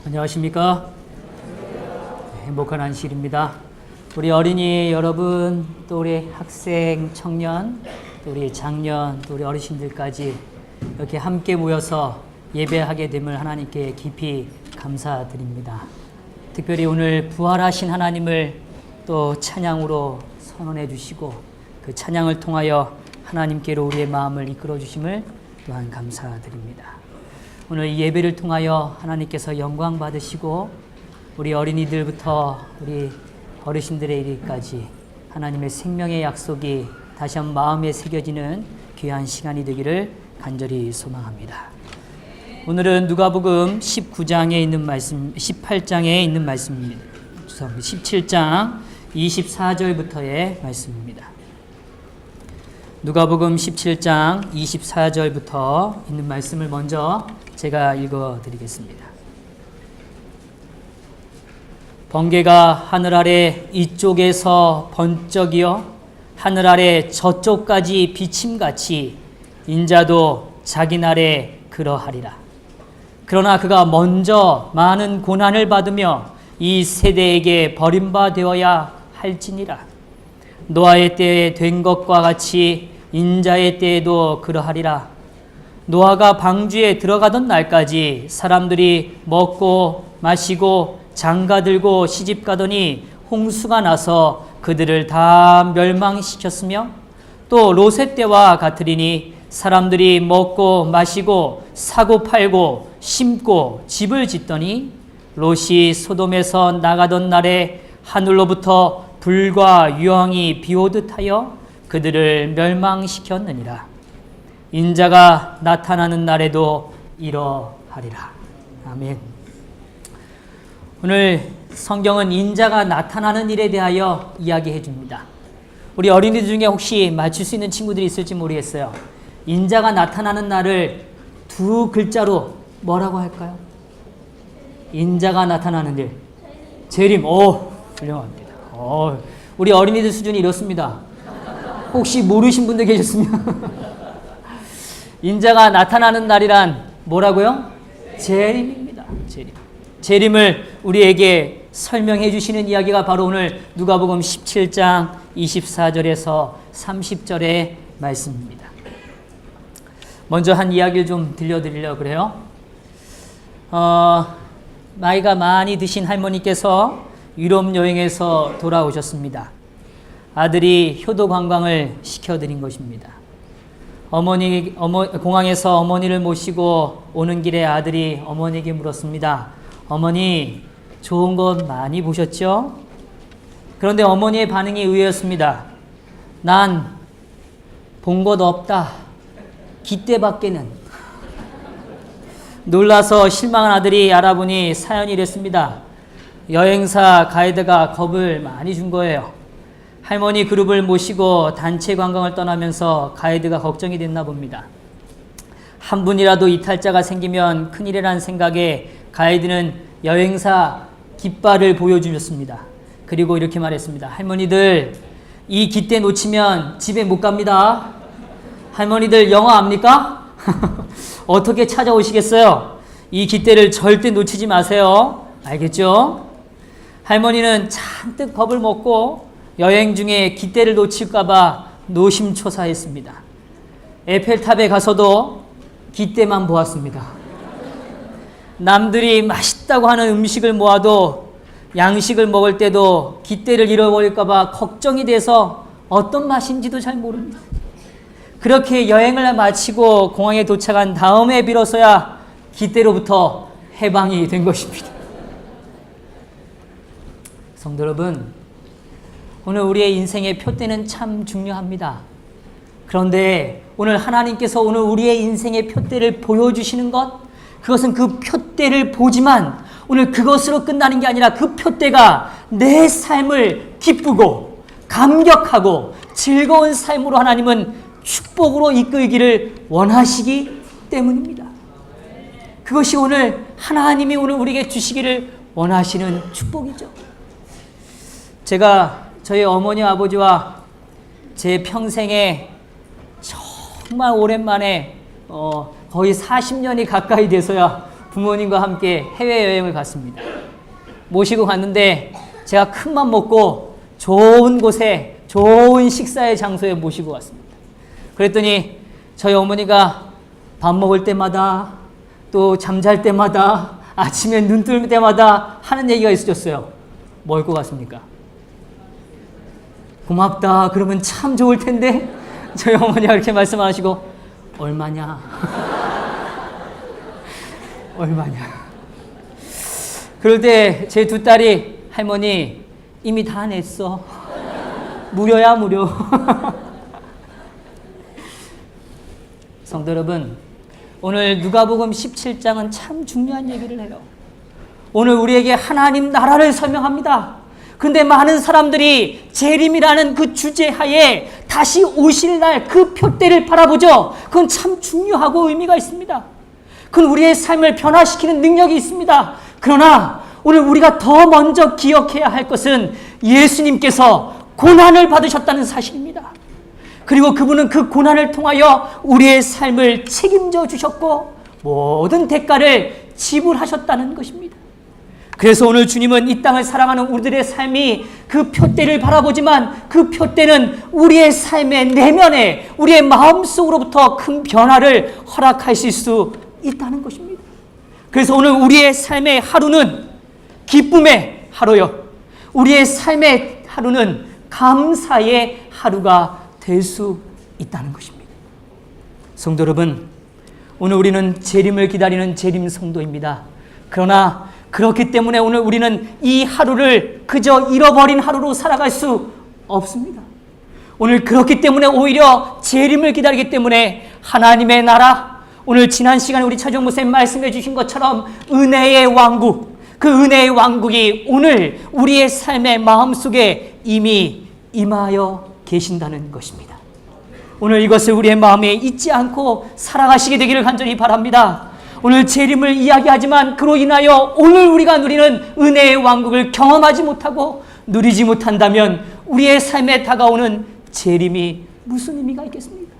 안녕하십니까? 행복한 안식일입니다. 우리 어린이 여러분, 또 우리 학생, 청년, 또 우리 장년, 또 우리 어르신들까지 이렇게 함께 모여서 예배하게 됨을 하나님께 깊이 감사드립니다. 특별히 오늘 부활하신 하나님을 또 찬양으로 선언해 주시고 그 찬양을 통하여 하나님께로 우리의 마음을 이끌어 주심을 또한 감사드립니다. 오늘 이 예배를 통하여 하나님께서 영광 받으시고 우리 어린이들부터 우리 어르신들의 이르기까지 하나님의 생명의 약속이 다시 한번 마음에 새겨지는 귀한 시간이 되기를 간절히 소망합니다. 오늘은 누가복음 19장에 있는 말씀, 18장에 있는 말씀입니다. 17장 24절부터의 말씀입니다. 누가복음 17장 24절부터 있는 말씀을 먼저 제가 읽어드리겠습니다. 번개가 하늘 아래 이쪽에서 번쩍이어 하늘 아래 저쪽까지 비침같이 인자도 자기 날에 그러하리라. 그러나 그가 먼저 많은 고난을 받으며 이 세대에게 버림받아야 할지니라. 노아의 때에 된 것과 같이 인자의 때에도 그러하리라. 노아가 방주에 들어가던 날까지 사람들이 먹고 마시고 장가들고 시집가더니 홍수가 나서 그들을 다 멸망시켰으며 또 롯의 때와 같으리니 사람들이 먹고 마시고 사고 팔고 심고 집을 짓더니 롯이 소돔에서 나가던 날에 하늘로부터 불과 유황이 비오듯 하여 그들을 멸망시켰느니라. 인자가 나타나는 날에도 이러하리라. 아멘. 오늘 성경은 인자가 나타나는 일에 대하여 이야기해 줍니다. 우리 어린이들 중에 혹시 맞출 수 있는 친구들이 있을지 모르겠어요. 인자가 나타나는 날을 두 글자로 뭐라고 할까요? 인자가 나타나는 일. 재림. 오, 훌륭합니다. 우리 어린이들 수준이 이렇습니다. 혹시 모르신 분들 계셨으면 인자가 나타나는 날이란 뭐라고요? 재림입니다. 재림. 재림을 우리에게 설명해 주시는 이야기가 바로 오늘 누가복음 17장 24절에서 30절의 말씀입니다. 먼저 한 이야기를 좀 들려드리려고 그래요. 나이가 많이 드신 할머니께서 유럽 여행에서 돌아오셨습니다. 아들이 효도 관광을 시켜드린 것입니다. 공항에서 어머니를 모시고 오는 길에 아들이 어머니에게 물었습니다. 어머니, 좋은 것 많이 보셨죠? 그런데 어머니의 반응이 의외였습니다. 난 본 것 없다. 깃대밖에는. 놀라서 실망한 아들이 알아보니 사연이 이랬습니다. 여행사 가이드가 겁을 많이 준 거예요. 할머니 그룹을 모시고 단체 관광을 떠나면서 가이드가 걱정이 됐나 봅니다. 한 분이라도 이탈자가 생기면 큰일이라는 생각에 가이드는 여행사 깃발을 보여주셨습니다. 그리고 이렇게 말했습니다. 할머니들, 이 깃대 놓치면 집에 못 갑니다. 할머니들 영어 압니까? 어떻게 찾아오시겠어요? 이 깃대를 절대 놓치지 마세요. 알겠죠? 할머니는 잔뜩 겁을 먹고 여행 중에 깃대를 놓칠까봐 노심초사했습니다. 에펠탑에 가서도 깃대만 보았습니다. 남들이 맛있다고 하는 음식을 모아도 양식을 먹을 때도 깃대를 잃어버릴까봐 걱정이 돼서 어떤 맛인지도 잘 모릅니다. 그렇게 여행을 마치고 공항에 도착한 다음에 비로소야 깃대로부터 해방이 된 것입니다. 성도 여러분, 오늘 우리의 인생의 표대는 참 중요합니다. 그런데 오늘 하나님께서 오늘 우리의 인생의 표대를 보여주시는 것, 그것은 그 표대를 보지만 오늘 그것으로 끝나는 게 아니라 그 표대가 내 삶을 기쁘고 감격하고 즐거운 삶으로 하나님은 축복으로 이끌기를 원하시기 때문입니다. 그것이 오늘 하나님이 오늘 우리에게 주시기를 원하시는 축복이죠. 제가 저희 어머니 아버지와 제 평생에 정말 오랜만에 거의 40년이 가까이 돼서야 부모님과 함께 해외여행을 갔습니다. 모시고 갔는데 제가 큰맘 먹고 좋은 곳에 좋은 식사의 장소에 모시고 왔습니다. 그랬더니 저희 어머니가 밥 먹을 때마다 또 잠잘 때마다 아침에 눈 뜰 때마다 하는 얘기가 있으셨어요. 뭘 것 같습니까? 고맙다. 그러면 참 좋을 텐데. 저희 어머니가 그렇게 말씀하시고 얼마냐? 얼마냐? 그럴 때 제 두 딸이 할머니 이미 다 냈어. 무료야 무료. 성도 여러분, 오늘 누가복음 17장은 참 중요한 얘기를 해요. 오늘 우리에게 하나님 나라를 설명합니다. 그런데 많은 사람들이 재림이라는 그 주제하에 다시 오실 날 그 표대를 바라보죠. 그건 참 중요하고 의미가 있습니다. 그건 우리의 삶을 변화시키는 능력이 있습니다. 그러나 오늘 우리가 더 먼저 기억해야 할 것은 예수님께서 고난을 받으셨다는 사실입니다. 그리고 그분은 그 고난을 통하여 우리의 삶을 책임져 주셨고 모든 대가를 지불하셨다는 것입니다. 그래서 오늘 주님은 이 땅을 살아가는 우리들의 삶이 그 표대를 바라보지만 그 표대는 우리의 삶의 내면에 우리의 마음속으로부터 큰 변화를 허락하실 수 있다는 것입니다. 그래서 오늘 우리의 삶의 하루는 기쁨의 하루요. 우리의 삶의 하루는 감사의 하루가 될 수 있다는 것입니다. 성도 여러분, 오늘 우리는 재림을 기다리는 재림 성도입니다. 그러나 그렇기 때문에 오늘 우리는 이 하루를 그저 잃어버린 하루로 살아갈 수 없습니다. 오늘 그렇기 때문에 오히려 재림을 기다리기 때문에 하나님의 나라, 오늘 지난 시간에 우리 차정 목사님 말씀해 주신 것처럼 은혜의 왕국, 그 은혜의 왕국이 오늘 우리의 삶의 마음속에 이미 임하여 계신다는 것입니다. 오늘 이것을 우리의 마음에 잊지 않고 살아가시게 되기를 간절히 바랍니다. 오늘 재림을 이야기하지만 그로 인하여 오늘 우리가 누리는 은혜의 왕국을 경험하지 못하고 누리지 못한다면 우리의 삶에 다가오는 재림이 무슨 의미가 있겠습니까?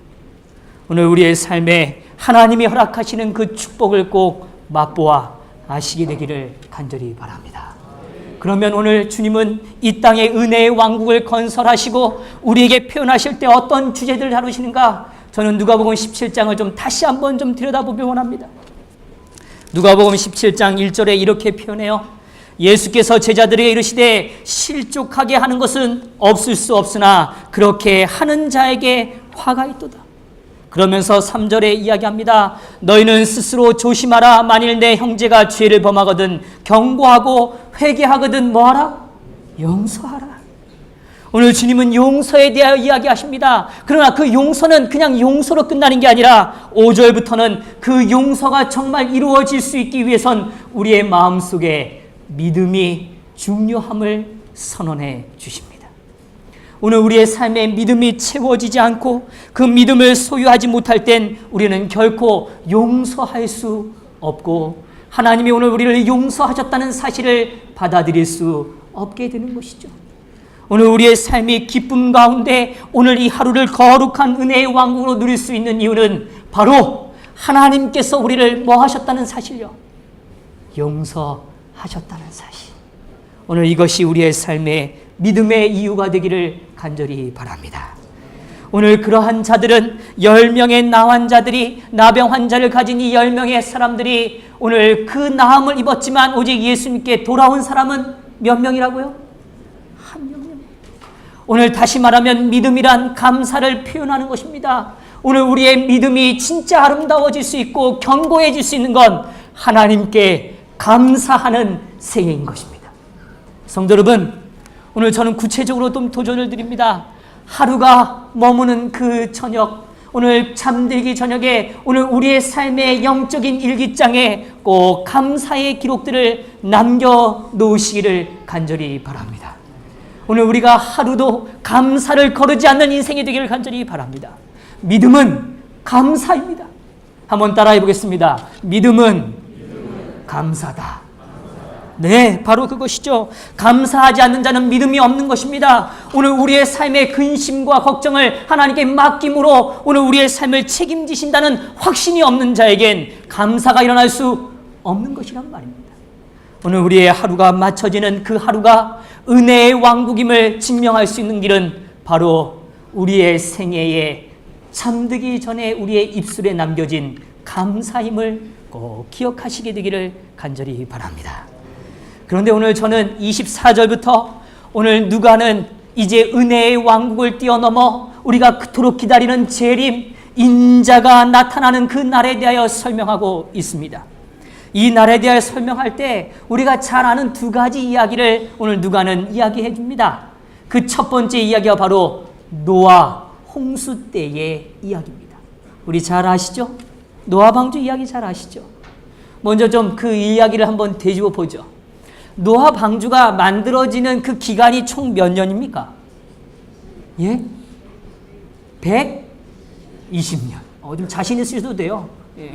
오늘 우리의 삶에 하나님이 허락하시는 그 축복을 꼭 맛보아 아시게 되기를 간절히 바랍니다. 그러면 오늘 주님은 이 땅에 은혜의 왕국을 건설하시고 우리에게 표현하실 때 어떤 주제들을 다루시는가? 저는 누가복음 17장을 좀 다시 한번 좀 들여다보기 원합니다. 누가복음 17장 1절에 이렇게 표현해요. 예수께서 제자들에게 이르시되 실족하게 하는 것은 없을 수 없으나 그렇게 하는 자에게 화가 있도다. 그러면서 3절에 이야기합니다. 너희는 스스로 조심하라. 만일 내 형제가 죄를 범하거든 경고하고 회개하거든 뭐하라? 용서하라. 오늘 주님은 용서에 대하여 이야기하십니다. 그러나 그 용서는 그냥 용서로 끝나는 게 아니라 5절부터는 그 용서가 정말 이루어질 수 있기 위해선 우리의 마음속에 믿음이 중요함을 선언해 주십니다. 오늘 우리의 삶에 믿음이 채워지지 않고 그 믿음을 소유하지 못할 땐 우리는 결코 용서할 수 없고 하나님이 오늘 우리를 용서하셨다는 사실을 받아들일 수 없게 되는 것이죠. 오늘 우리의 삶이 기쁨 가운데 오늘 이 하루를 거룩한 은혜의 왕국으로 누릴 수 있는 이유는 바로 하나님께서 우리를 뭐 하셨다는 사실요? 용서하셨다는 사실. 오늘 이것이 우리의 삶의 믿음의 이유가 되기를 간절히 바랍니다. 오늘 그러한 자들은 10명의 나환자들이 나병 환자를 가진 이 10명의 사람들이 오늘 그 나음을 입었지만 오직 예수님께 돌아온 사람은 몇 명이라고요? 한 명. 오늘 다시 말하면 믿음이란 감사를 표현하는 것입니다. 오늘 우리의 믿음이 진짜 아름다워질 수 있고 견고해질 수 있는 건 하나님께 감사하는 생애인 것입니다. 성도 여러분, 오늘 저는 구체적으로 좀 도전을 드립니다. 하루가 머무는 그 저녁, 오늘 잠들기 저녁에 오늘 우리의 삶의 영적인 일기장에 꼭 감사의 기록들을 남겨놓으시기를 간절히 바랍니다. 오늘 우리가 하루도 감사를 거르지 않는 인생이 되기를 간절히 바랍니다. 믿음은 감사입니다. 한번 따라해 보겠습니다. 믿음은 감사다. 네, 바로 그것이죠. 감사하지 않는 자는 믿음이 없는 것입니다. 오늘 우리의 삶의 근심과 걱정을 하나님께 맡김으로 오늘 우리의 삶을 책임지신다는 확신이 없는 자에겐 감사가 일어날 수 없는 것이란 말입니다. 오늘 우리의 하루가 맞춰지는 그 하루가 은혜의 왕국임을 증명할 수 있는 길은 바로 우리의 생애에 잠들기 전에 우리의 입술에 남겨진 감사임을 꼭 기억하시게 되기를 간절히 바랍니다. 그런데 오늘 저는 24절부터 오늘 누가는 이제 은혜의 왕국을 뛰어넘어 우리가 그토록 기다리는 재림, 인자가 나타나는 그 날에 대하여 설명하고 있습니다. 이 날에 대하여 설명할 때 우리가 잘 아는 두 가지 이야기를 오늘 누가는 이야기해 줍니다. 그 첫 번째 이야기가 바로 노아 홍수 때의 이야기입니다. 우리 잘 아시죠? 노아 방주 이야기 잘 아시죠? 먼저 좀 그 이야기를 한번 되짚어 보죠. 노아 방주가 만들어지는 그 기간이 총 몇 년입니까? 예? 120년. 좀 자신 있으셔도 돼요. 예.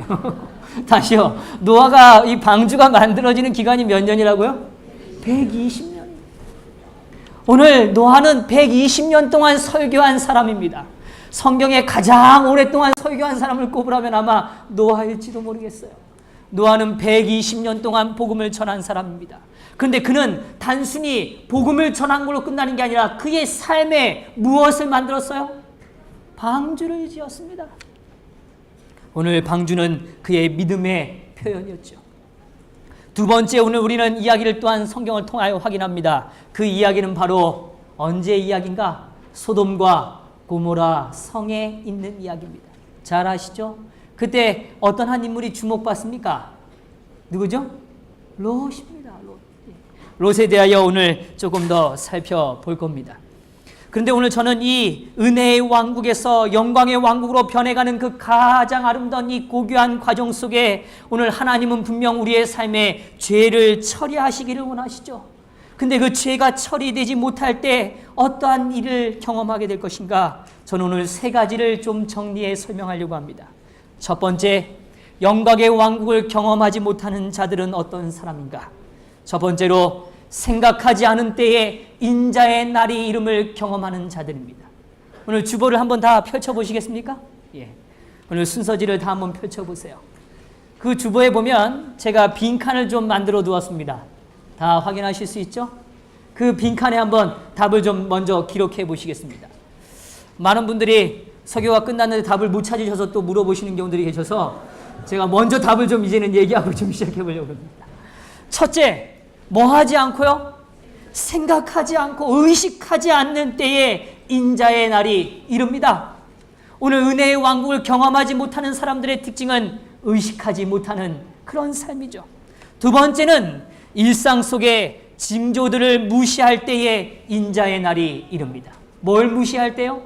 다시요. 노아가 이 방주가 만들어지는 기간이 몇 년이라고요? 120년. 오늘 노아는 120년 동안 설교한 사람입니다. 성경에 가장 오랫동안 설교한 사람을 꼽으라면 아마 노아일지도 모르겠어요. 노아는 120년 동안 복음을 전한 사람입니다. 그런데 그는 단순히 복음을 전한 걸로 끝나는 게 아니라 그의 삶에 무엇을 만들었어요? 방주를 지었습니다. 오늘 방주는 그의 믿음의 표현이었죠. 두 번째, 오늘 우리는 이야기를 또한 성경을 통하여 확인합니다. 그 이야기는 바로 언제의 이야기인가? 소돔과 고모라 성에 있는 이야기입니다. 잘 아시죠? 그때 어떤 한 인물이 주목받습니까? 누구죠? 롯입니다. 롯에 대하여 오늘 조금 더 살펴볼 겁니다. 그런데 오늘 저는 이 은혜의 왕국에서 영광의 왕국으로 변해가는 그 가장 아름다운 이 고귀한 과정 속에 오늘 하나님은 분명 우리의 삶에 죄를 처리하시기를 원하시죠. 근데 그 죄가 처리되지 못할 때 어떠한 일을 경험하게 될 것인가? 저는 오늘 세 가지를 좀 정리해 설명하려고 합니다. 첫 번째, 영광의 왕국을 경험하지 못하는 자들은 어떤 사람인가? 첫 번째로 생각하지 않은 때에 인자의 날이 이름을 경험하는 자들입니다. 오늘 주보를 한번 다 펼쳐보시겠습니까? 예. 오늘 순서지를 다 한번 펼쳐보세요. 그 주보에 보면 제가 빈칸을 좀 만들어 두었습니다. 다 확인하실 수 있죠? 그 빈칸에 한번 답을 좀 먼저 기록해 보시겠습니다. 많은 분들이 설교가 끝났는데 답을 못 찾으셔서 또 물어보시는 경우들이 계셔서 제가 먼저 답을 좀 이제는 얘기하고 좀 시작해 보려고 합니다. 첫째, 뭐 하지 않고요? 생각하지 않고 의식하지 않는 때에 인자의 날이 이릅니다. 오늘 은혜의 왕국을 경험하지 못하는 사람들의 특징은 의식하지 못하는 그런 삶이죠. 두 번째는 일상 속에 징조들을 무시할 때에 인자의 날이 이릅니다. 뭘 무시할 때요?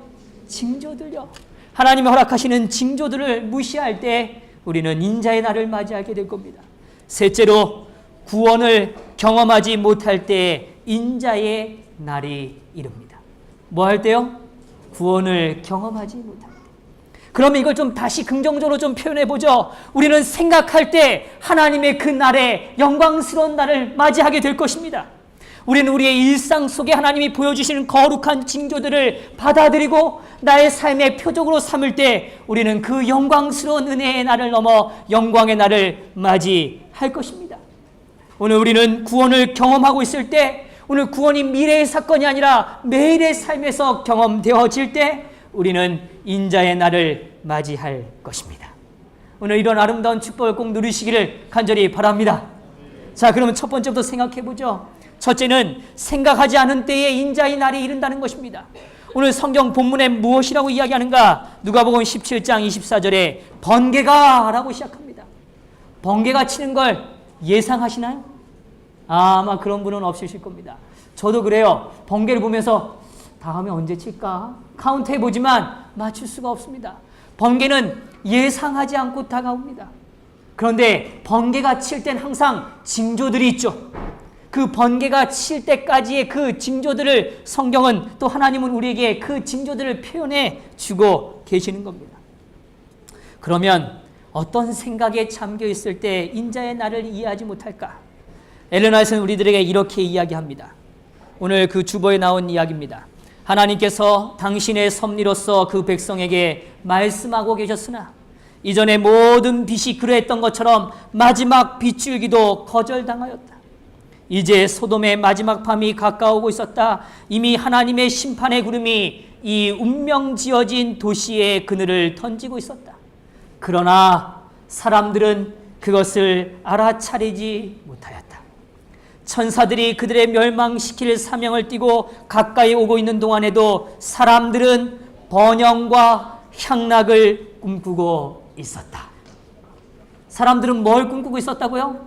징조들요. 하나님이 허락하시는 징조들을 무시할 때 우리는 인자의 날을 맞이하게 될 겁니다. 셋째로 구원을 경험하지 못할 때 인자의 날이 이릅니다. 뭐 할 때요? 구원을 경험하지 못할 때. 그러면 이걸 좀 다시 긍정적으로 좀 표현해 보죠. 우리는 생각할 때 하나님의 그 날에 영광스러운 날을 맞이하게 될 것입니다. 우리는 우리의 일상 속에 하나님이 보여주시는 거룩한 징조들을 받아들이고 나의 삶의 표적으로 삼을 때 우리는 그 영광스러운 은혜의 날을 넘어 영광의 날을 맞이할 것입니다. 오늘 우리는 구원을 경험하고 있을 때, 오늘 구원이 미래의 사건이 아니라 매일의 삶에서 경험되어질 때 우리는 인자의 날을 맞이할 것입니다. 오늘 이런 아름다운 축복을 꼭 누리시기를 간절히 바랍니다. 자, 그러면 첫 번째부터 생각해 보죠. 첫째는 생각하지 않은 때에 인자의 날이 이른다는 것입니다. 오늘 성경 본문에 무엇이라고 이야기하는가? 누가복음 17장 24절에 번개가 라고 시작합니다. 번개가 치는 걸 예상하시나요? 아마 그런 분은 없으실 겁니다. 저도 그래요. 번개를 보면서 다음에 언제 칠까? 카운트 해보지만 맞출 수가 없습니다. 번개는 예상하지 않고 다가옵니다. 그런데 번개가 칠 땐 항상 징조들이 있죠. 그 번개가 칠 때까지의 그 징조들을 성경은 또 하나님은 우리에게 그 징조들을 표현해 주고 계시는 겁니다. 그러면 어떤 생각에 잠겨 있을 때 인자의 날을 이해하지 못할까? 엘렌 화이트는 우리들에게 이렇게 이야기합니다. 오늘 그 주보에 나온 이야기입니다. 하나님께서 당신의 섭리로서 그 백성에게 말씀하고 계셨으나 이전에 모든 빛이 그러했던 것처럼 마지막 빛줄기도 거절당하였다. 이제 소돔의 마지막 밤이 가까우고 있었다. 이미 하나님의 심판의 구름이 이 운명지어진 도시의 그늘을 던지고 있었다. 그러나 사람들은 그것을 알아차리지 못하였다. 천사들이 그들의 멸망시킬 사명을 띠고 가까이 오고 있는 동안에도 사람들은 번영과 향락을 꿈꾸고 있었다. 사람들은 뭘 꿈꾸고 있었다고요?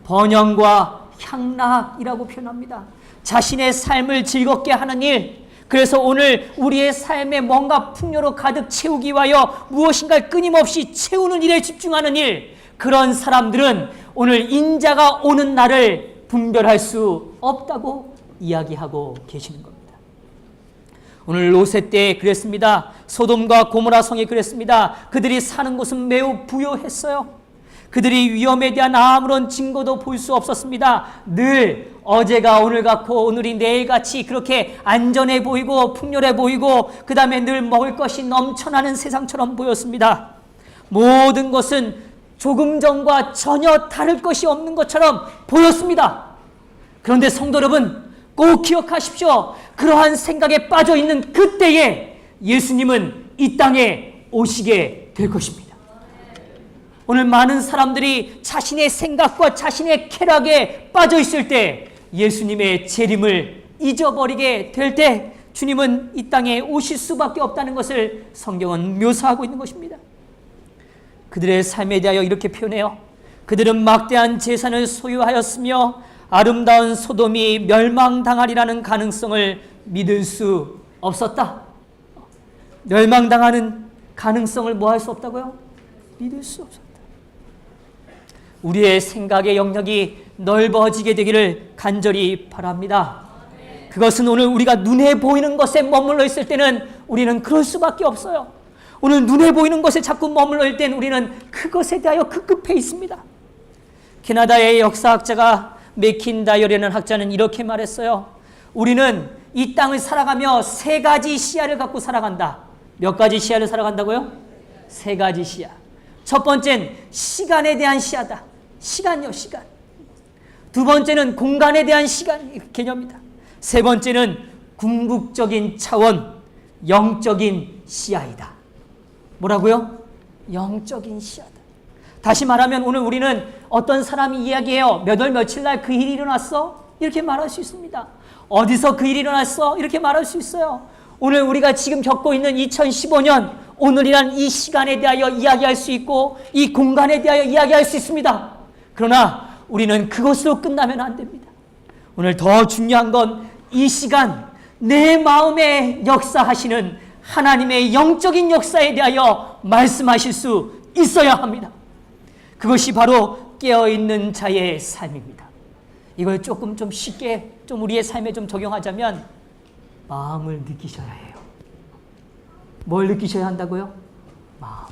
번영과 향락이라고 표현합니다. 자신의 삶을 즐겁게 하는 일, 그래서 오늘 우리의 삶에 뭔가 풍요로 가득 채우기 위하여 무엇인가 끊임없이 채우는 일에 집중하는 일, 그런 사람들은 오늘 인자가 오는 날을 분별할 수 없다고 이야기하고 계시는 겁니다. 오늘 롯의 때 그랬습니다. 소돔과 고모라 성이 그랬습니다. 그들이 사는 곳은 매우 부요했어요. 그들이 위험에 대한 아무런 증거도 볼 수 없었습니다. 늘 어제가 오늘 같고 오늘이 내일 같이 그렇게 안전해 보이고 풍요해 보이고 그 다음에 늘 먹을 것이 넘쳐나는 세상처럼 보였습니다. 모든 것은 조금 전과 전혀 다를 것이 없는 것처럼 보였습니다. 그런데 성도 여러분, 꼭 기억하십시오. 그러한 생각에 빠져 있는 그때에 예수님은 이 땅에 오시게 될 것입니다. 오늘 많은 사람들이 자신의 생각과 자신의 쾌락에 빠져 있을 때 예수님의 재림을 잊어버리게 될 때 주님은 이 땅에 오실 수밖에 없다는 것을 성경은 묘사하고 있는 것입니다. 그들의 삶에 대하여 이렇게 표현해요. 그들은 막대한 재산을 소유하였으며 아름다운 소돔이 멸망당하리라는 가능성을 믿을 수 없었다. 멸망당하는 가능성을 뭐 할 수 없다고요? 믿을 수 없었다. 우리의 생각의 영역이 넓어지게 되기를 간절히 바랍니다. 그것은 오늘 우리가 눈에 보이는 것에 머물러 있을 때는 우리는 그럴 수밖에 없어요. 오늘 눈에 보이는 것에 자꾸 머물러 있을 때는 우리는 그것에 대하여 급급해 있습니다. 캐나다의 역사학자가 맥킨다이어라는 학자는 이렇게 말했어요. 우리는 이 땅을 살아가며 세 가지 시야를 갖고 살아간다. 몇 가지 시야를 살아간다고요? 세 가지 시야. 첫 번째는 시간에 대한 시야다. 시간요, 시간. 두 번째는 공간에 대한 시간 개념이다. 세 번째는 궁극적인 차원, 영적인 시야이다. 뭐라고요? 영적인 시야다. 다시 말하면 오늘 우리는 어떤 사람이 이야기해요. 몇 월 며칠 날 그 일이 일어났어? 이렇게 말할 수 있습니다. 어디서 그 일이 일어났어? 이렇게 말할 수 있어요. 오늘 우리가 지금 겪고 있는 2015년 오늘이란 이 시간에 대하여 이야기할 수 있고 이 공간에 대하여 이야기할 수 있습니다. 그러나 우리는 그것으로 끝나면 안 됩니다. 오늘 더 중요한 건 이 시간 내 마음에 역사하시는 하나님의 영적인 역사에 대하여 말씀하실 수 있어야 합니다. 그것이 바로 깨어있는 자의 삶입니다. 이걸 조금 좀 쉽게 좀 우리의 삶에 좀 적용하자면 마음을 느끼셔야 해요. 뭘 느끼셔야 한다고요? 마음.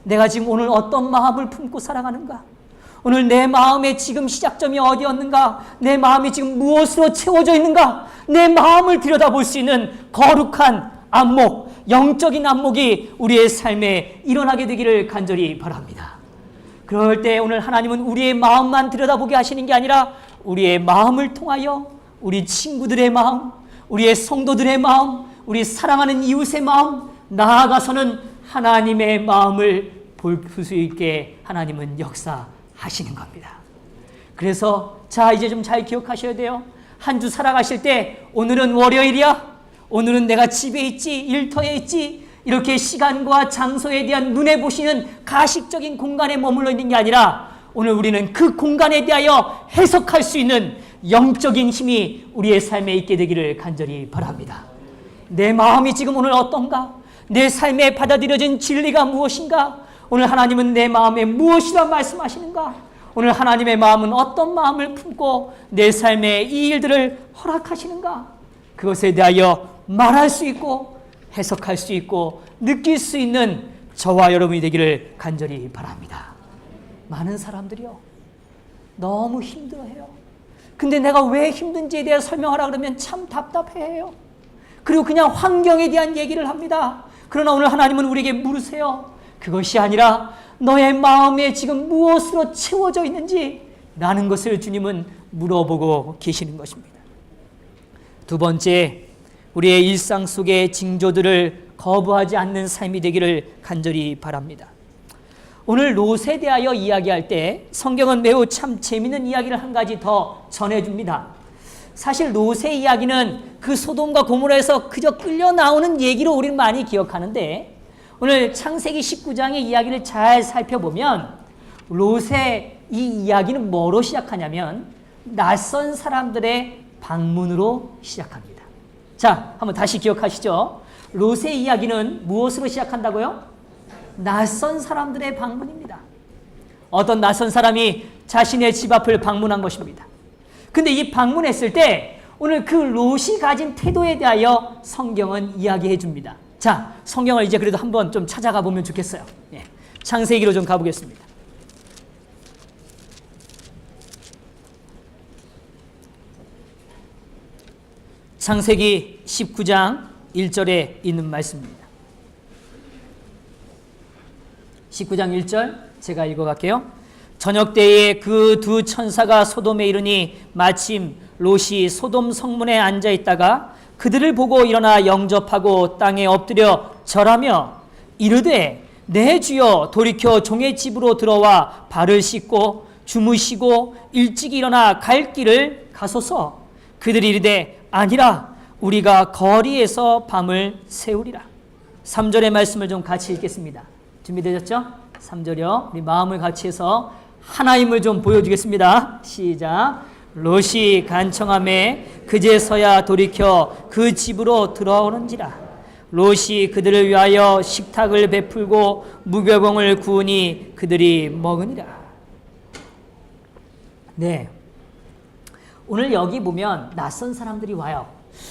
내가 지금 오늘 어떤 마음을 품고 살아가는가? 오늘 내 마음의 지금 시작점이 어디였는가? 내 마음이 지금 무엇으로 채워져 있는가? 내 마음을 들여다볼 수 있는 거룩한 안목, 영적인 안목이 우리의 삶에 일어나게 되기를 간절히 바랍니다. 그럴 때 오늘 하나님은 우리의 마음만 들여다보게 하시는 게 아니라 우리의 마음을 통하여 우리 친구들의 마음, 우리의 성도들의 마음, 우리 사랑하는 이웃의 마음, 나아가서는 하나님의 마음을 볼 수 있게 하나님은 역사하시는 겁니다. 그래서 자 이제 좀 잘 기억하셔야 돼요. 한 주 살아가실 때 오늘은 월요일이야. 오늘은 내가 집에 있지, 일터에 있지. 이렇게 시간과 장소에 대한 눈에 보시는 가식적인 공간에 머물러 있는 게 아니라 오늘 우리는 그 공간에 대하여 해석할 수 있는 영적인 힘이 우리의 삶에 있게 되기를 간절히 바랍니다. 내 마음이 지금 오늘 어떤가? 내 삶에 받아들여진 진리가 무엇인가? 오늘 하나님은 내 마음에 무엇이라 말씀하시는가? 오늘 하나님의 마음은 어떤 마음을 품고 내 삶에 이 일들을 허락하시는가? 그것에 대하여 말할 수 있고 해석할 수 있고 느낄 수 있는 저와 여러분이 되기를 간절히 바랍니다. 많은 사람들이요 너무 힘들어해요. 근데 내가 왜 힘든지에 대해 설명하라 그러면 참 답답해해요. 그리고 그냥 환경에 대한 얘기를 합니다. 그러나 오늘 하나님은 우리에게 물으세요. 그것이 아니라 너의 마음에 지금 무엇으로 채워져 있는지 라는 것을 주님은 물어보고 계시는 것입니다. 두 번째, 우리의 일상 속의 징조들을 거부하지 않는 삶이 되기를 간절히 바랍니다. 오늘 롯에 대하여 이야기할 때 성경은 매우 참 재미있는 이야기를 한 가지 더 전해줍니다. 사실 롯의 이야기는 그 소돔과 고모라에서 그저 끌려 나오는 얘기로 우리는 많이 기억하는데, 오늘 창세기 19장의 이야기를 잘 살펴보면 롯의 이 이야기는 뭐로 시작하냐면 낯선 사람들의 방문으로 시작합니다. 자, 한번 다시 기억하시죠? 롯의 이야기는 무엇으로 시작한다고요? 낯선 사람들의 방문입니다. 어떤 낯선 사람이 자신의 집 앞을 방문한 것입니다. 근데 이 방문했을 때 오늘 그 롯이 가진 태도에 대하여 성경은 이야기해 줍니다. 자, 성경을 이제 그래도 한번 좀 찾아가 보면 좋겠어요. 예, 창세기로 좀 가보겠습니다. 창세기 19장 1절에 있는 말씀입니다. 19장 1절 제가 읽어갈게요. 저녁 때에 그 두 천사가 소돔에 이르니 마침 롯이 소돔 성문에 앉아 있다가 그들을 보고 일어나 영접하고 땅에 엎드려 절하며 이르되 내 주여 돌이켜 종의 집으로 들어와 발을 씻고 주무시고 일찍 일어나 갈 길을 가소서. 그들이 이르되 아니라 우리가 거리에서 밤을 새우리라. 3절의 말씀을 좀 같이 읽겠습니다. 준비되셨죠? 3절이요. 우리 마음을 같이 해서 하나님을 좀 보여주겠습니다. 시작. 롯이 간청하매 그제서야 돌이켜 그 집으로 들어오는지라. 롯이 그들을 위하여 식탁을 베풀고 무교봉을 구우니 그들이 먹으니라. 네, 오늘 여기 보면 낯선 사람들이 와요.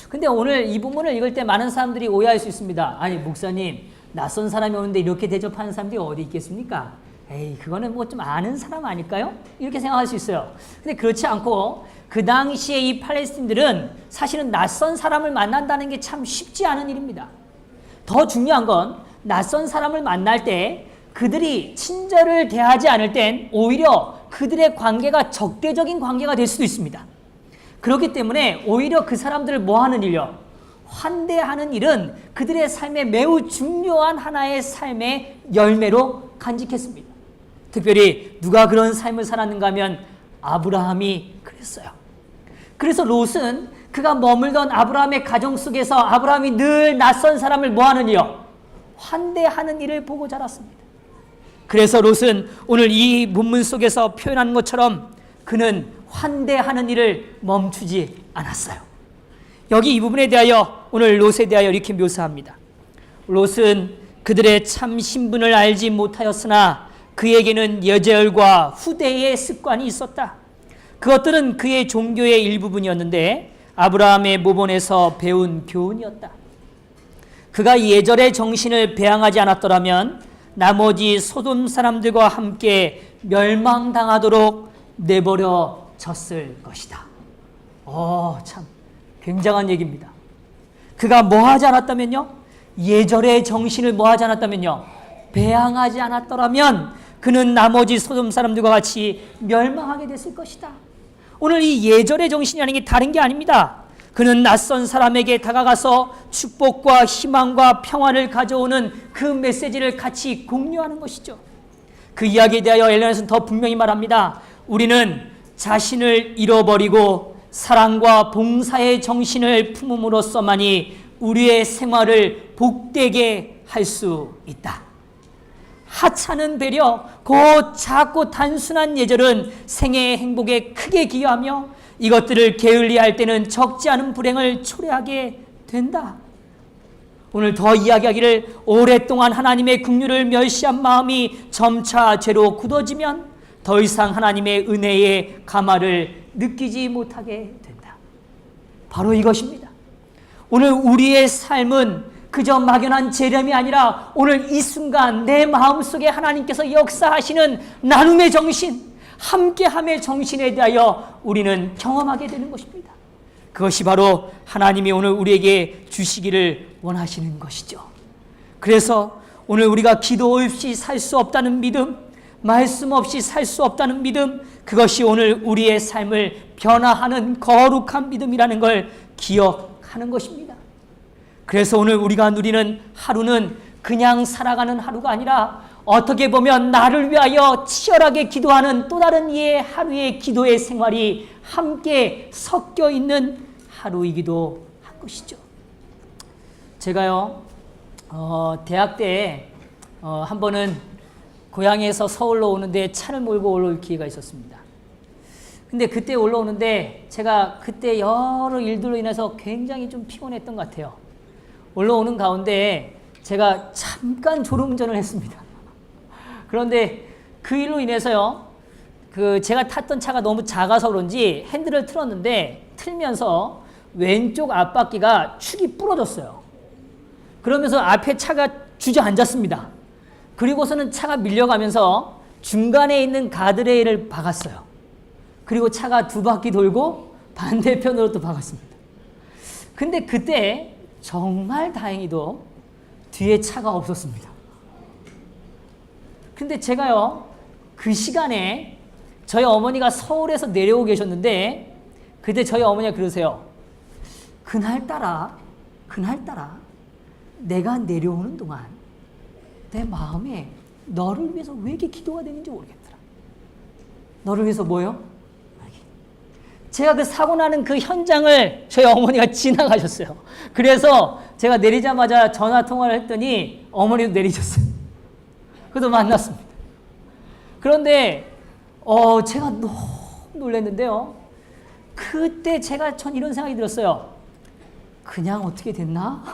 근데 오늘 이 부분을 읽을 때 많은 사람들이 오해할 수 있습니다. 아니 목사님, 낯선 사람이 오는데 이렇게 대접하는 사람들이 어디 있겠습니까? 에이, 그거는 뭐 좀 아는 사람 아닐까요? 이렇게 생각할 수 있어요. 근데 그렇지 않고 그 당시에 이 팔레스틴들은 사실은 낯선 사람을 만난다는 게 참 쉽지 않은 일입니다. 더 중요한 건 낯선 사람을 만날 때 그들이 친절을 대하지 않을 땐 오히려 그들의 관계가 적대적인 관계가 될 수도 있습니다. 그렇기 때문에 오히려 그 사람들을 뭐 하는 일이요? 환대하는 일은 그들의 삶에 매우 중요한 하나의 삶의 열매로 간직했습니다. 특별히 누가 그런 삶을 살았는가 하면 아브라함이 그랬어요. 그래서 롯은 그가 머물던 아브라함의 가정 속에서 아브라함이 늘 낯선 사람을 뭐 하는 일이요? 환대하는 일을 보고 자랐습니다. 그래서 롯은 오늘 이 본문 속에서 표현하는 것처럼 그는 환대하는 일을 멈추지 않았어요. 여기 이 부분에 대하여 오늘 롯에 대하여 이렇게 묘사합니다. 롯은 그들의 참 신분을 알지 못하였으나 그에게는 여제열과 후대의 습관이 있었다. 그것들은 그의 종교의 일부분이었는데 아브라함의 모본에서 배운 교훈이었다. 그가 예절의 정신을 배양하지 않았더라면 나머지 소돔 사람들과 함께 멸망당하도록 내버려졌을 것이다. 참 굉장한 얘기입니다. 그가 뭐 하지 않았다면요? 예절의 정신을 뭐 하지 않았다면요? 배양하지 않았더라면 그는 나머지 소돔 사람들과 같이 멸망하게 됐을 것이다. 오늘 이 예절의 정신이라는 게 다른 게 아닙니다. 그는 낯선 사람에게 다가가서 축복과 희망과 평화를 가져오는 그 메시지를 같이 공유하는 것이죠. 그 이야기에 대하여 엘렌에서는 더 분명히 말합니다. 우리는 자신을 잃어버리고 사랑과 봉사의 정신을 품음으로써만이 우리의 생활을 복되게 할 수 있다. 하찮은 배려, 곧 작고 단순한 예절은 생애의 행복에 크게 기여하며 이것들을 게을리할 때는 적지 않은 불행을 초래하게 된다. 오늘 더 이야기하기를 오랫동안 하나님의 긍휼을 멸시한 마음이 점차 죄로 굳어지면 더 이상 하나님의 은혜의 감화를 느끼지 못하게 된다. 바로 이것입니다. 오늘 우리의 삶은 그저 막연한 재념이 아니라 오늘 이 순간 내 마음속에 하나님께서 역사하시는 나눔의 정신, 함께함의 정신에 대하여 우리는 경험하게 되는 것입니다. 그것이 바로 하나님이 오늘 우리에게 주시기를 원하시는 것이죠. 그래서 오늘 우리가 기도 없이 살 수 없다는 믿음, 말씀 없이 살 수 없다는 믿음, 그것이 오늘 우리의 삶을 변화하는 거룩한 믿음이라는 걸 기억하는 것입니다. 그래서 오늘 우리가 누리는 하루는 그냥 살아가는 하루가 아니라 어떻게 보면 나를 위하여 치열하게 기도하는 또 다른 이의 하루의 기도의 생활이 함께 섞여 있는 하루이기도 한 것이죠. 제가요, 대학 때 한 번은 고향에서 서울로 오는데 차를 몰고 올라올 기회가 있었습니다. 근데 그때 올라오는데 제가 그때 여러 일들로 인해서 굉장히 좀 피곤했던 것 같아요. 올라오는 가운데 제가 잠깐 졸음운전을 했습니다. 그런데 그 일로 인해서요, 제가 탔던 차가 너무 작아서 그런지 핸들을 틀었는데 틀면서 왼쪽 앞바퀴가 축이 부러졌어요. 그러면서 앞에 차가 주저앉았습니다. 그리고서는 차가 밀려가면서 중간에 있는 가드레일을 박았어요. 그리고 차가 두 바퀴 돌고 반대편으로 또 박았습니다. 근데 그때 정말 다행히도 뒤에 차가 없었습니다. 근데 제가요, 그 시간에 저희 어머니가 서울에서 내려오고 계셨는데 그때 저희 어머니가 그러세요. 그날따라 내가 내려오는 동안 내 마음에 너를 위해서 왜 이렇게 기도가 되는지 모르겠더라. 너를 위해서 뭐요? 제가 그 사고 나는 그 현장을 저희 어머니가 지나가셨어요. 그래서 제가 내리자마자 전화 통화를 했더니 어머니도 내리셨어요. 그래서 만났습니다. 그런데 제가 너무 놀랐는데요. 그때 전 이런 생각이 들었어요. 그냥 어떻게 됐나?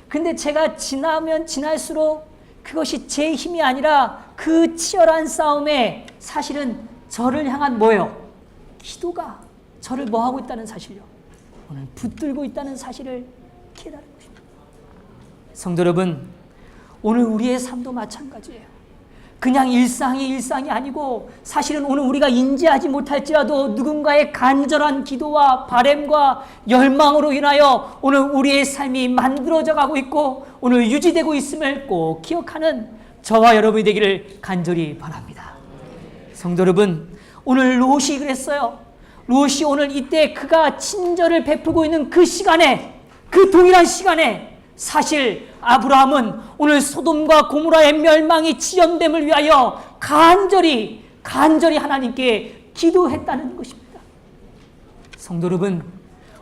근데 제가 지나면 지날수록 그것이 제 힘이 아니라 그 치열한 싸움에 사실은 저를 향한 뭐예요? 기도가 저를 뭐하고 있다는 사실요. 오늘 붙들고 있다는 사실을 깨달은 것입니다. 성도 여러분, 오늘 우리의 삶도 마찬가지예요. 그냥 일상이 아니고 사실은 오늘 우리가 인지하지 못할지라도 누군가의 간절한 기도와 바램과 열망으로 인하여 오늘 우리의 삶이 만들어져 가고 있고 오늘 유지되고 있음을 꼭 기억하는 저와 여러분이 되기를 간절히 바랍니다. 성도 여러분, 오늘 롯이 그랬어요. 롯이 오늘 이때 그가 친절을 베푸고 있는 그 시간에, 그 동일한 시간에 사실 아브라함은 오늘 소돔과 고모라의 멸망이 지연됨을 위하여 간절히 하나님께 기도했다는 것입니다. 성도 여러분,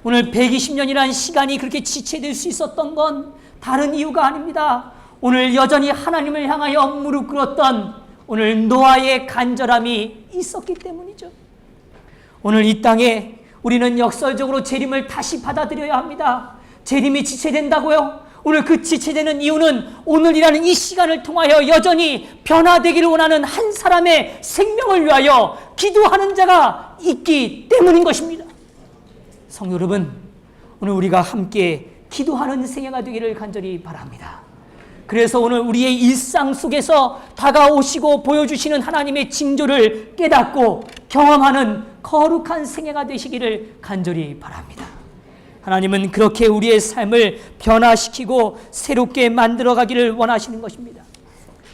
오늘 120년이라는 시간이 그렇게 지체될 수 있었던 건 다른 이유가 아닙니다. 오늘 여전히 하나님을 향하여 무릎 꿇었던 오늘 노아의 간절함이 있었기 때문이죠. 오늘 이 땅에 우리는 역설적으로 재림을 다시 받아들여야 합니다. 재림이 지체된다고요? 오늘 그 지체되는 이유는 오늘이라는 이 시간을 통하여 여전히 변화되기를 원하는 한 사람의 생명을 위하여 기도하는 자가 있기 때문인 것입니다. 성도 여러분, 오늘 우리가 함께 기도하는 생애가 되기를 간절히 바랍니다. 그래서 오늘 우리의 일상 속에서 다가오시고 보여주시는 하나님의 징조를 깨닫고 경험하는 거룩한 생애가 되시기를 간절히 바랍니다. 하나님은 그렇게 우리의 삶을 변화시키고 새롭게 만들어가기를 원하시는 것입니다.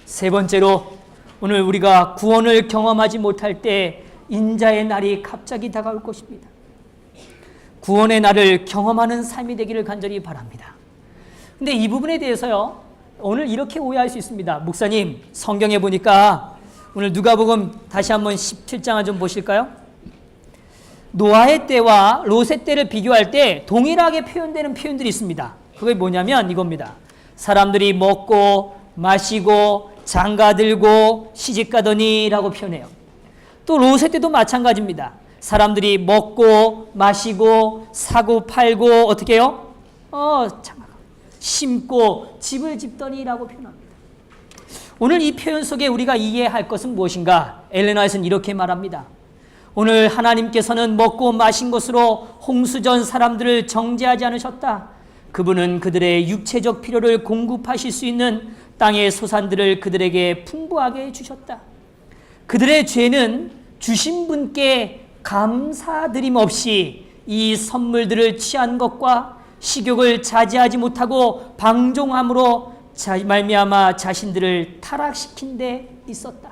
세 번째로, 오늘 우리가 구원을 경험하지 못할 때 인자의 날이 갑자기 다가올 것입니다. 구원의 날을 경험하는 삶이 되기를 간절히 바랍니다. 근데 이 부분에 대해서요, 오늘 이렇게 오해할 수 있습니다. 목사님, 성경에 보니까 오늘 누가복음 다시 한번 17장을 좀 보실까요? 노아의 때와 롯의 때를 비교할 때 동일하게 표현되는 표현들이 있습니다. 그게 뭐냐면 이겁니다. 사람들이 먹고 마시고 장가들고 시집가더니 라고 표현해요. 또 롯의 때도 마찬가지입니다. 사람들이 먹고 마시고 사고 팔고 어떻게 해요? 심고 집을 짓더니 라고 표현합니다. 오늘 이 표현 속에 우리가 이해할 것은 무엇인가? 엘렌 화이트는 이렇게 말합니다. 오늘 하나님께서는 먹고 마신 것으로 홍수전 사람들을 정죄하지 않으셨다. 그분은 그들의 육체적 필요를 공급하실 수 있는 땅의 소산들을 그들에게 풍부하게 주셨다. 그들의 죄는 주신 분께 감사드림 없이 이 선물들을 취한 것과 식욕을 자제하지 못하고 방종함으로 말미암아 자신들을 타락시킨 데 있었다.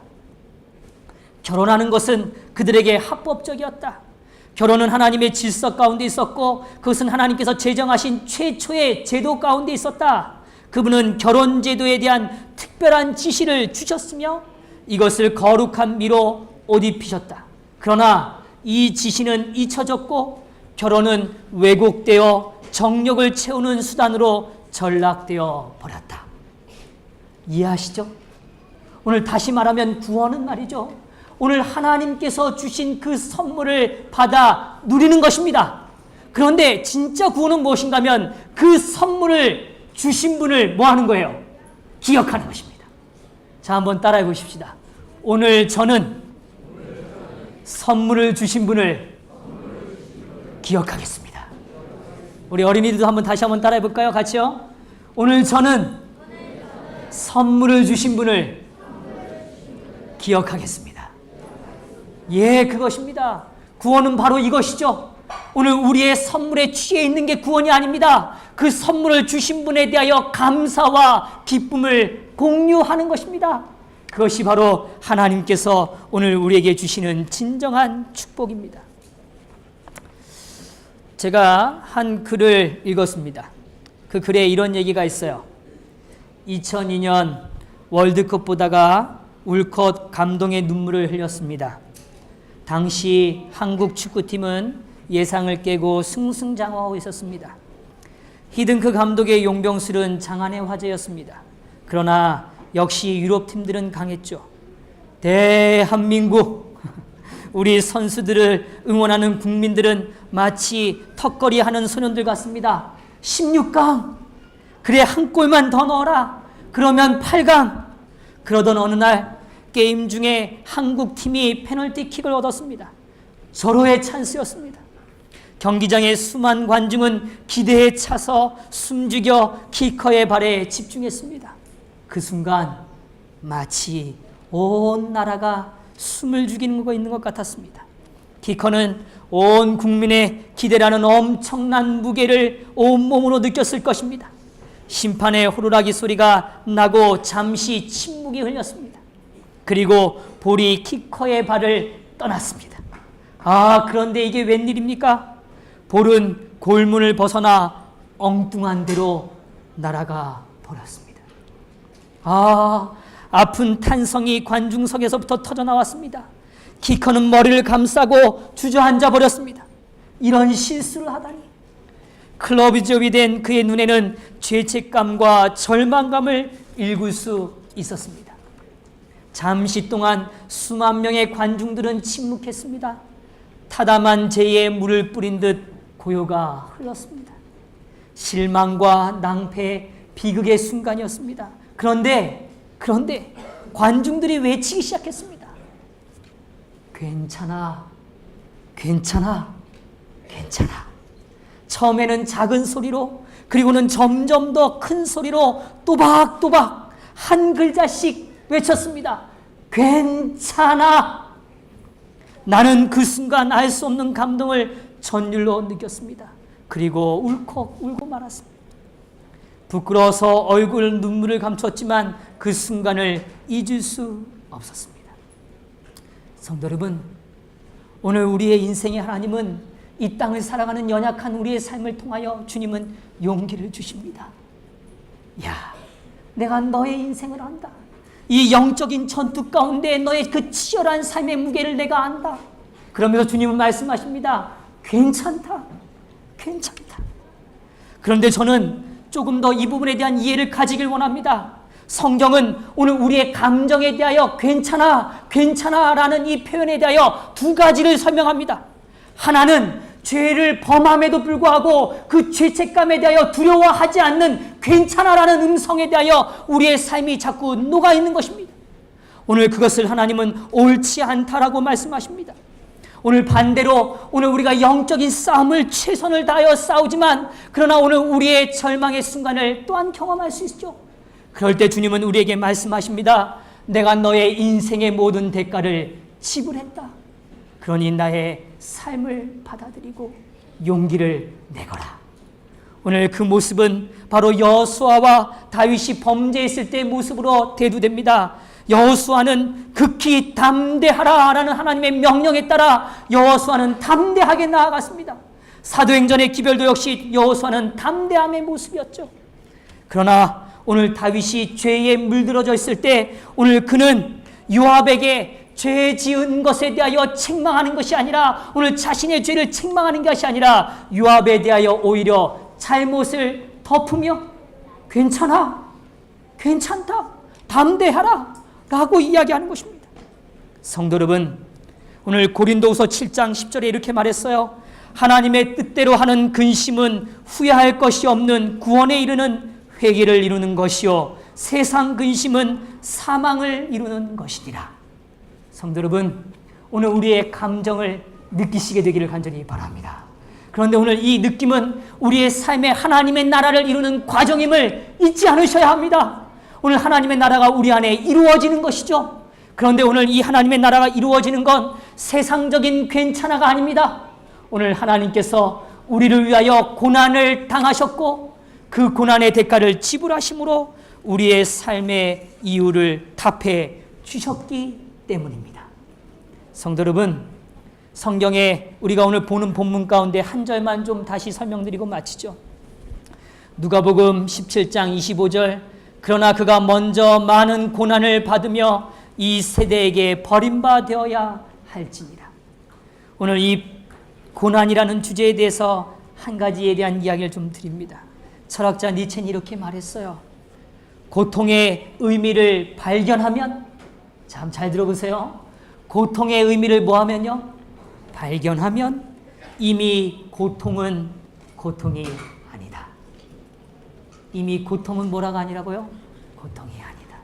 결혼하는 것은 그들에게 합법적이었다. 결혼은 하나님의 질서 가운데 있었고 그것은 하나님께서 제정하신 최초의 제도 가운데 있었다. 그분은 결혼 제도에 대한 특별한 지시를 주셨으며 이것을 거룩한 미로 옷 입히셨다. 그러나 이 지시는 잊혀졌고 결혼은 왜곡되어 정력을 채우는 수단으로 전락되어 버렸다. 이해하시죠? 오늘 다시 말하면 구원은 말이죠. 오늘 하나님께서 주신 그 선물을 받아 누리는 것입니다. 그런데 진짜 구원은 무엇인가 하면 그 선물을 주신 분을 뭐 하는 거예요? 기억하는 것입니다. 자, 한번 따라해 보십시다. 오늘 저는 선물을 주신 분을 기억하겠습니다. 우리 어린이들도 다시 한번 따라해 볼까요? 같이요. 오늘 저는 선물을 주신 분을 기억하겠습니다. 예, 그것입니다. 구원은 바로 이것이죠. 오늘 우리의 선물에 취해 있는 게 구원이 아닙니다. 그 선물을 주신 분에 대하여 감사와 기쁨을 공유하는 것입니다. 그것이 바로 하나님께서 오늘 우리에게 주시는 진정한 축복입니다. 제가 한 글을 읽었습니다. 그 글에 이런 얘기가 있어요. 2002년 월드컵 보다가 울컥 감동의 눈물을 흘렸습니다. 당시 한국 축구팀은 예상을 깨고 승승장구하고 있었습니다. 히든크 감독의 용병술은 장안의 화제였습니다. 그러나 역시 유럽팀들은 강했죠. 대한민국, 우리 선수들을 응원하는 국민들은 마치 턱걸이 하는 소년들 같습니다. 16강, 그래 한 골만 더 넣어라, 그러면 8강. 그러던 어느 날 게임 중에 한국팀이 페널티킥을 얻었습니다. 절호의 찬스였습니다. 경기장의 수많은 관중은 기대에 차서 숨죽여 키커의 발에 집중했습니다. 그 순간 마치 온 나라가 숨을 죽이는 거 있는 것 같았습니다. 키커는 온 국민의 기대라는 엄청난 무게를 온몸으로 느꼈을 것입니다. 심판의 호루라기 소리가 나고 잠시 침묵이 흘렸습니다. 그리고 볼이 키커의 발을 떠났습니다. 그런데 이게 웬일입니까? 볼은 골문을 벗어나 엉뚱한 데로 날아가 버렸습니다. 아픈 탄성이 관중석에서부터 터져나왔습니다. 키커는 머리를 감싸고 주저앉아 버렸습니다. 이런 실수를 하다니. 클럽이접이 된 그의 눈에는 죄책감과 절망감을 읽을 수 있었습니다. 잠시 동안 수만 명의 관중들은 침묵했습니다. 타담한 재에 물을 뿌린 듯 고요가 흘렀습니다. 실망과 낭패, 비극의 순간이었습니다. 그런데 관중들이 외치기 시작했습니다. 괜찮아, 괜찮아, 괜찮아. 처음에는 작은 소리로, 그리고는 점점 더 큰 소리로 또박또박 한 글자씩 외쳤습니다. 괜찮아. 나는 그 순간 알 수 없는 감동을 전율로 느꼈습니다. 그리고 울컥 울고 말았습니다. 부끄러워서 얼굴 눈물을 감췄지만 그 순간을 잊을 수 없었습니다. 성도 여러분, 오늘 우리의 인생의 하나님은 이 땅을 살아가는 연약한 우리의 삶을 통하여 주님은 용기를 주십니다. 내가 너의 인생을 안다. 이 영적인 전투 가운데 너의 그 치열한 삶의 무게를 내가 안다. 그러면서 주님은 말씀하십니다. 괜찮다. 괜찮다. 그런데 저는 조금 더 이 부분에 대한 이해를 가지길 원합니다. 성경은 오늘 우리의 감정에 대하여 괜찮아, 괜찮아 라는 이 표현에 대하여 두 가지를 설명합니다. 하나는 죄를 범함에도 불구하고 그 죄책감에 대하여 두려워하지 않는 괜찮아라는 음성에 대하여 우리의 삶이 자꾸 녹아있는 것입니다. 오늘 그것을 하나님은 옳지 않다라고 말씀하십니다. 오늘 반대로 오늘 우리가 영적인 싸움을 최선을 다하여 싸우지만 그러나 오늘 우리의 절망의 순간을 또한 경험할 수 있죠. 그럴 때 주님은 우리에게 말씀하십니다. 내가 너의 인생의 모든 대가를 지불했다. 그러니 나의 삶을 받아들이고 용기를 내거라. 오늘 그 모습은 바로 여호수아와 다윗이 범죄했을 때의 모습으로 대두됩니다. 여호수아는 극히 담대하라라는 하나님의 명령에 따라 여호수아는 담대하게 나아갔습니다. 사도행전의 기별도 역시 여호수아는 담대함의 모습이었죠. 그러나 오늘 다윗이 죄에 물들어져 있을 때 오늘 그는 요압에게 죄 지은 것에 대하여 책망하는 것이 아니라 오늘 자신의 죄를 책망하는 것이 아니라 요압에 대하여 오히려 잘못을 덮으며 괜찮아, 괜찮다, 담대하라 라고 이야기하는 것입니다. 성도 여러분, 오늘 고린도후서 7장 10절에 이렇게 말했어요. 하나님의 뜻대로 하는 근심은 후회할 것이 없는 구원에 이르는 회개를 이루는 것이요 세상 근심은 사망을 이루는 것이니라. 성도 여러분, 오늘 우리의 감정을 느끼시게 되기를 간절히 바랍니다. 그런데 오늘 이 느낌은 우리의 삶에 하나님의 나라를 이루는 과정임을 잊지 않으셔야 합니다. 오늘 하나님의 나라가 우리 안에 이루어지는 것이죠. 그런데 오늘 이 하나님의 나라가 이루어지는 건 세상적인 괜찮아가 아닙니다. 오늘 하나님께서 우리를 위하여 고난을 당하셨고 그 고난의 대가를 지불하심으로 우리의 삶의 이유를 답해 주셨기 때문입니다. 성도 여러분, 성경에 우리가 오늘 보는 본문 가운데 한 절만 좀 다시 설명드리고 마치죠. 누가복음 17장 25절, 그러나 그가 먼저 많은 고난을 받으며 이 세대에게 버림받아야 할지니라. 오늘 이 고난이라는 주제에 대해서 한 가지에 대한 이야기를 좀 드립니다. 철학자 니체는 이렇게 말했어요. 고통의 의미를 발견하면, 참 잘 들어보세요. 고통의 의미를 뭐하면요? 발견하면 이미 고통은 고통이 아니다. 이미 고통은 뭐라가 아니라고요? 고통이 아니다.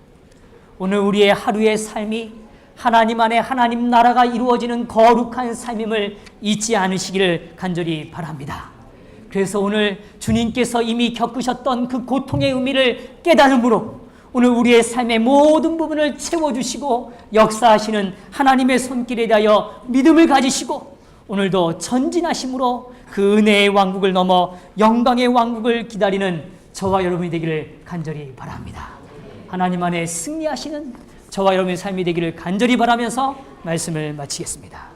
오늘 우리의 하루의 삶이 하나님 안에 하나님 나라가 이루어지는 거룩한 삶임을 잊지 않으시기를 간절히 바랍니다. 그래서 오늘 주님께서 이미 겪으셨던 그 고통의 의미를 깨달음으로 오늘 우리의 삶의 모든 부분을 채워주시고 역사하시는 하나님의 손길에 대하여 믿음을 가지시고 오늘도 전진하심으로 그 은혜의 왕국을 넘어 영광의 왕국을 기다리는 저와 여러분이 되기를 간절히 바랍니다. 하나님 안에 승리하시는 저와 여러분의 삶이 되기를 간절히 바라면서 말씀을 마치겠습니다.